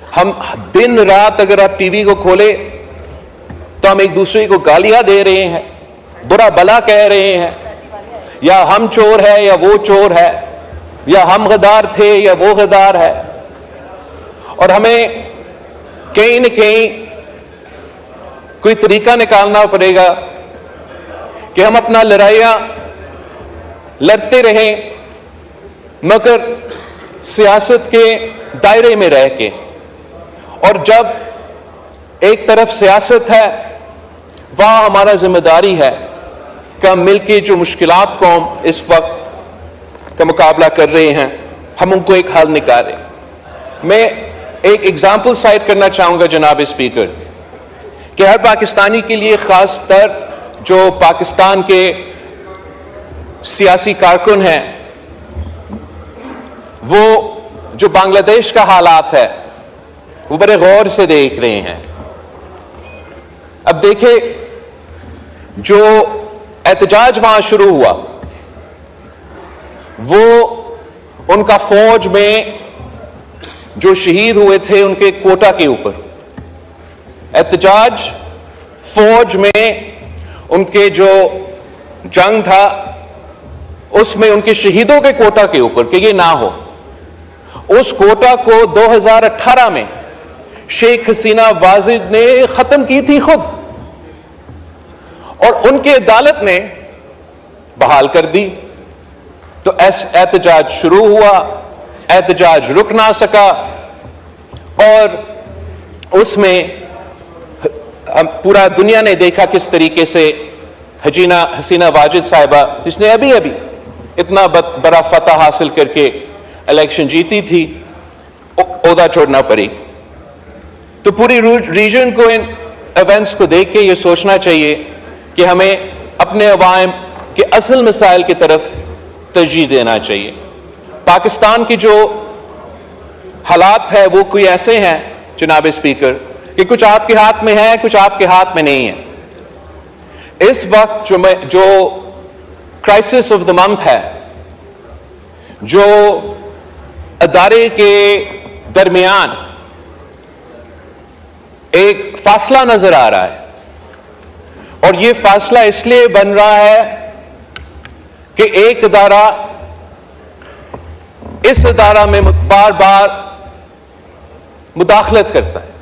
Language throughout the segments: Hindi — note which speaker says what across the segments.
Speaker 1: हम दिन रात अगर आप टीवी को खोले तो हम एक दूसरे को गालियां दे रहे हैं, बुरा भला कह रहे हैं, या हम चोर है या वो चोर है, या हम गद्दार थे या वो गद्दार है। और हमें कहीं न कहीं कोई तरीका निकालना पड़ेगा कि हम अपना लड़ाइयां लड़ते रहें, मगर सियासत के दायरे में रह के। और जब एक तरफ सियासत है, वहां हमारा जिम्मेदारी है कि हम मिलकर जो मुश्किलात को हम इस वक्त का मुकाबला कर रहे हैं, हम उनको एक हल निकालें। मैं एक एग्जाम्पल साइट करना चाहूंगा जनाब स्पीकर, कि हर पाकिस्तानी के लिए, खासतर जो पाकिस्तान के सियासी कारकुन हैं, वो जो बांग्लादेश का हालात है वो बड़े गौर से देख रहे हैं। अब देखें, जो एहतजाज वहां शुरू हुआ, वो उनका फौज में जो शहीद हुए थे उनके कोटा के ऊपर। एहतजाज फौज में उनके जो जंग था उसमें उनके शहीदों के कोटा के ऊपर कि ये ना हो। उस कोटा को 2018 में शेख हसीना वाजिद ने खत्म की थी खुद, और उनकी अदालत ने बहाल कर दी। तो एहतजाज शुरू हुआ, एहतजाज रुक ना सका, और उसमें पूरा दुनिया ने देखा किस तरीके से हसीना वाजिद साहिबा, जिसने अभी अभी इतना बड़ा फतह हासिल करके इलेक्शन जीती थी, ओहदा छोड़ना पड़ी। तो पूरी रीजन को इन इवेंट्स को देख के ये सोचना चाहिए कि हमें अपने अवाम के असल मसाइल की तरफ तरजीह देना चाहिए। पाकिस्तान की जो हालात है वो कोई ऐसे हैं जनाब स्पीकर कि कुछ आपके हाथ में है, कुछ आपके हाथ में नहीं है। इस वक्त जो क्राइसिस ऑफ द मंथ है, जो अदारे के दरमियान एक फासला नजर आ रहा है, और यह फासला इसलिए बन रहा है कि एक अदारा इस अदारा में बार बार मुदाखलत करता है।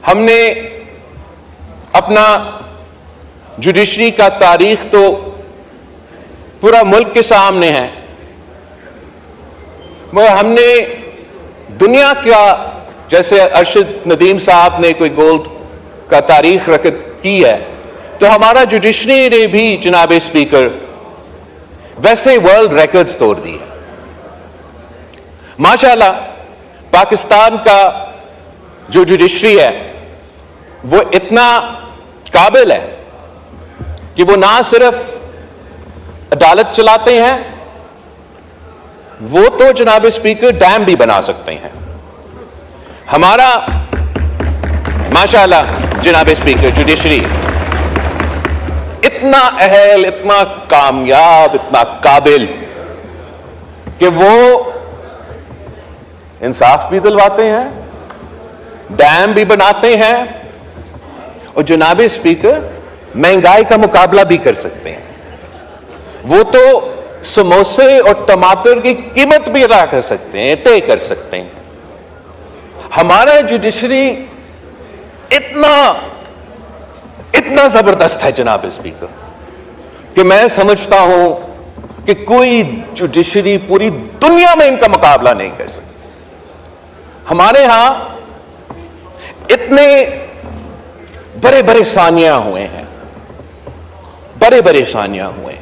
Speaker 1: हमने अपना जुडिशरी का तारीख तो पूरा मुल्क के सामने है, मगर हमने दुनिया का, जैसे अरशद नदीम साहब ने कोई गोल्ड का तारीख रकत की है, तो हमारा जुडिशरी ने भी जनाब स्पीकर वैसे वर्ल्ड रिकॉर्ड्स तोड़ दिए। माशाल्लाह पाकिस्तान का जो जुडिशरी है वो इतना काबिल है कि वो ना सिर्फ अदालत चलाते हैं, वो तो जनाब स्पीकर डैम भी बना सकते हैं। हमारा माशाल्लाह जनाब स्पीकर जुडिशरी इतना अहल, इतना कामयाब, इतना काबिल कि वो इंसाफ भी दिलवाते हैं, डैम भी बनाते हैं, और जनाब स्पीकर महंगाई का मुकाबला भी कर सकते हैं। वो तो समोसे और टमाटर की कीमत भी अदा कर सकते हैं, तय कर सकते हैं। हमारा जुडिशरी इतना जबरदस्त है जनाब स्पीकर कि मैं समझता हूं कि कोई जुडिशरी पूरी दुनिया में इनका मुकाबला नहीं कर सकती। हमारे यहां इतने बड़े बड़े सानिया हुए हैं, बड़े बड़े सानिया हुए हैं।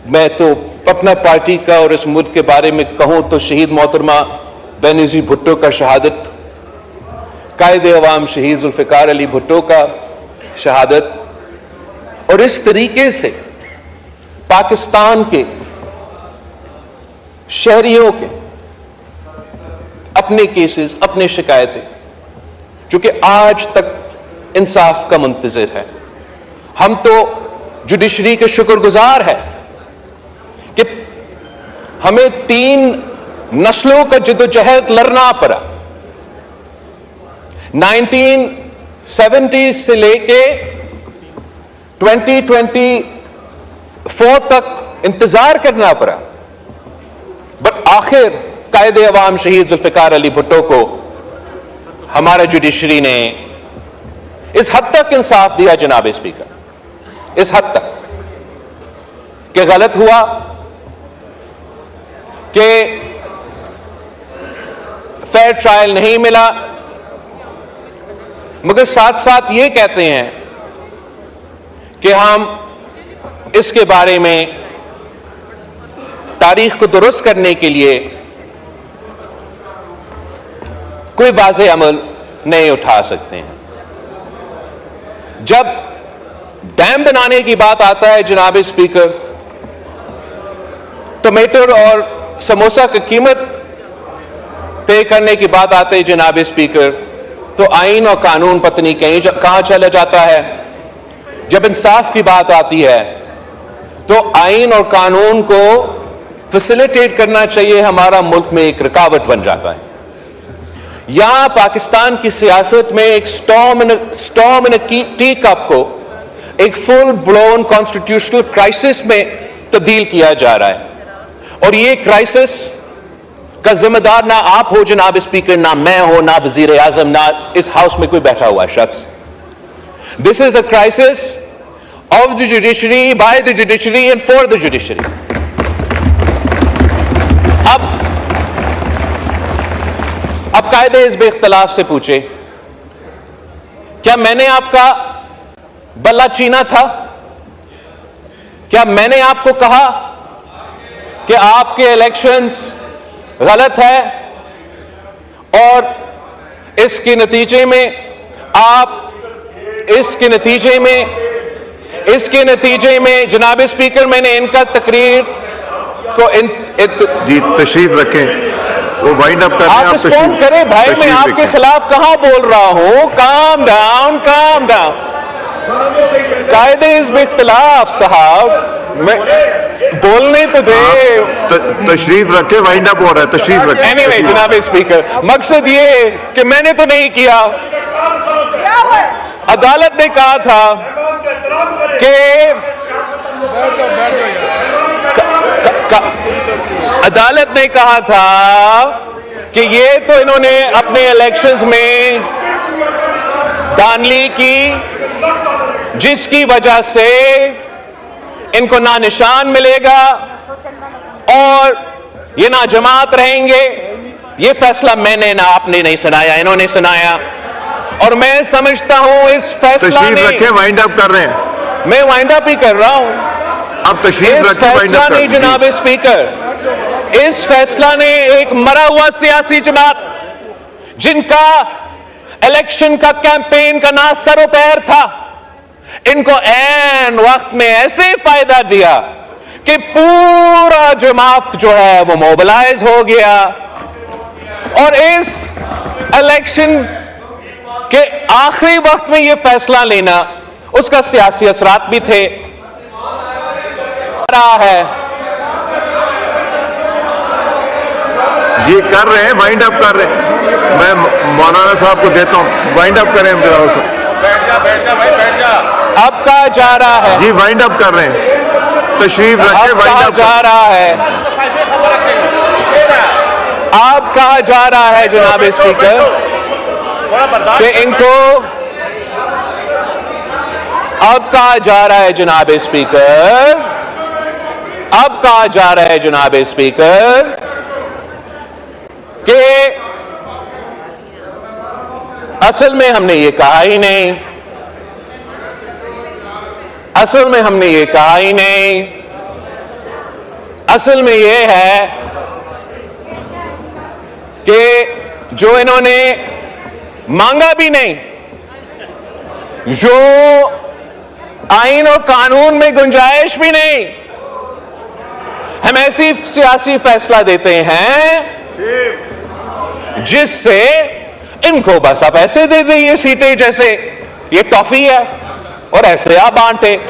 Speaker 1: मैं तो अपना पार्टी का और इस मुल्क के बारे में कहूं तो शहीद मोहतरमा बेनजीर भुट्टो का शहादत, कायदे अवाम शहीद जुल्फिकार अली भुट्टो का शहादत, और इस तरीके से पाकिस्तान के शहरियों के अपने केसेस, अपने शिकायतें, जो कि आज तक इंसाफ का मुंतजिर है। हम तो जुडिशरी के शुक्रगुजार हैं कि हमें 3 नस्लों का जिद्दोजहद लड़ना पड़ा। 1970 से लेके 2024 तक इंतजार करना पड़ा, बट आखिर कायदे अवाम शहीद जुल्फिकार अली भुट्टो को हमारा जुडिशरी ने इस हद तक इंसाफ दिया जनाब स्पीकर, इस हद तक कि गलत हुआ कि फेयर ट्रायल नहीं मिला, मगर साथ साथ ये कहते हैं कि हम इसके बारे में तारीख को दुरुस्त करने के लिए कोई वाज़े अमल नहीं उठा सकते हैं। जब डैम बनाने की बात आता है जनाब स्पीकर, टमाटर और समोसा की कीमत तय करने की बात आती है जनाब स्पीकर, तो आईन और कानून पत्नी कहां चला जाता है। जब इंसाफ की बात आती है तो आईन और कानून को फैसिलिटेट करना चाहिए, हमारा मुल्क में एक रुकावट बन जाता है। यहां पाकिस्तान की सियासत में एक स्टॉर्म इन टी कप को एक फुल ब्लोन कॉन्स्टिट्यूशनल क्राइसिस में तब्दील किया जा रहा है, और ये क्राइसिस का जिम्मेदार ना आप हो जनाब स्पीकर, ना मैं हो, ना वजीर आजम, ना इस हाउस में कोई बैठा हुआ शख्स। This is a crisis of the judiciary, by the judiciary and for the judiciary. अब कायदे इस बेख्तलाफ से पूछे, क्या मैंने आपका बल्ला चीना था? क्या मैंने आपको कहा कि आपके इलेक्शंस गलत है और इसके नतीजे में जनाब स्पीकर मैंने इनका तकरीर को
Speaker 2: जी तशरीफ रखें, वो वाइंड अप कर रहे हैं।
Speaker 1: आप रिस्पॉन्ड करें भाई, मैं आपके खिलाफ कहां बोल रहा हूं? Calm down, calm down. कायदे इस बेख्तलाफ साहब, मैं बोलने तो दे।
Speaker 2: तशरीफ रखे, वाइंड अप हो रहा है, तशरीफ रखे।
Speaker 1: एनीवे जनाब स्पीकर, मकसद ये कि मैंने तो नहीं किया, अदालत ने कहा था कि अदालत ने कहा था कि ये तो इन्होंने अपने इलेक्शंस में धांधली की, जिसकी वजह से इनको ना निशान मिलेगा और ये ना जमात रहेंगे। ये फैसला मैंने ना आपने नहीं सुनाया, इन्होंने सुनाया, और मैं समझता हूं इस फैसला ने,
Speaker 2: रखे, वाइंड अप कर रहे हैं,
Speaker 1: मैं वाइंड अप ही कर रहा हूं।
Speaker 2: अब तशरीफ रखे,
Speaker 1: फैसला ने जनाब स्पीकर, इस फैसला ने एक मरा हुआ सियासी जमात जिनका इलेक्शन का कैंपेन का ना सरो पैर था, इनको ऐन वक्त में ऐसे फायदा दिया कि पूरा जमात जो है वो मोबिलाइज हो गया, और इस इलेक्शन के आखिरी वक्त में ये फैसला लेना, उसका सियासी असरात भी थे। रहा है
Speaker 2: जी, कर रहे हैं, वाइंड अप कर रहे हैं। मैं मौलाना साहब को देता हूं, वाइंड अप करें।
Speaker 3: बैठ जा भाई, बैठ जा।
Speaker 1: अब कहा जा रहा है
Speaker 2: जी, वाइंड अप कर रहे हैं, तशरीफ रखे, वाइंड अप
Speaker 1: जा रहा है, अब कहा जा रहा है जनाब स्पीकर कि इनको, अब कहा जा रहा है जनाब स्पीकर, अब कहा जा रहा है जनाब स्पीकर कि असल में हमने ये कहा ही नहीं, असल में हमने ये कहा ही नहीं, असल में ये है कि जो इन्होंने मांगा भी नहीं, जो आईन और कानून में गुंजाइश भी नहीं, हम ऐसी सियासी फैसला देते हैं जिससे इनको बस आप ऐसे दे दें ये सीटें जैसे ये टॉफी है और ऐसे आप बांटे।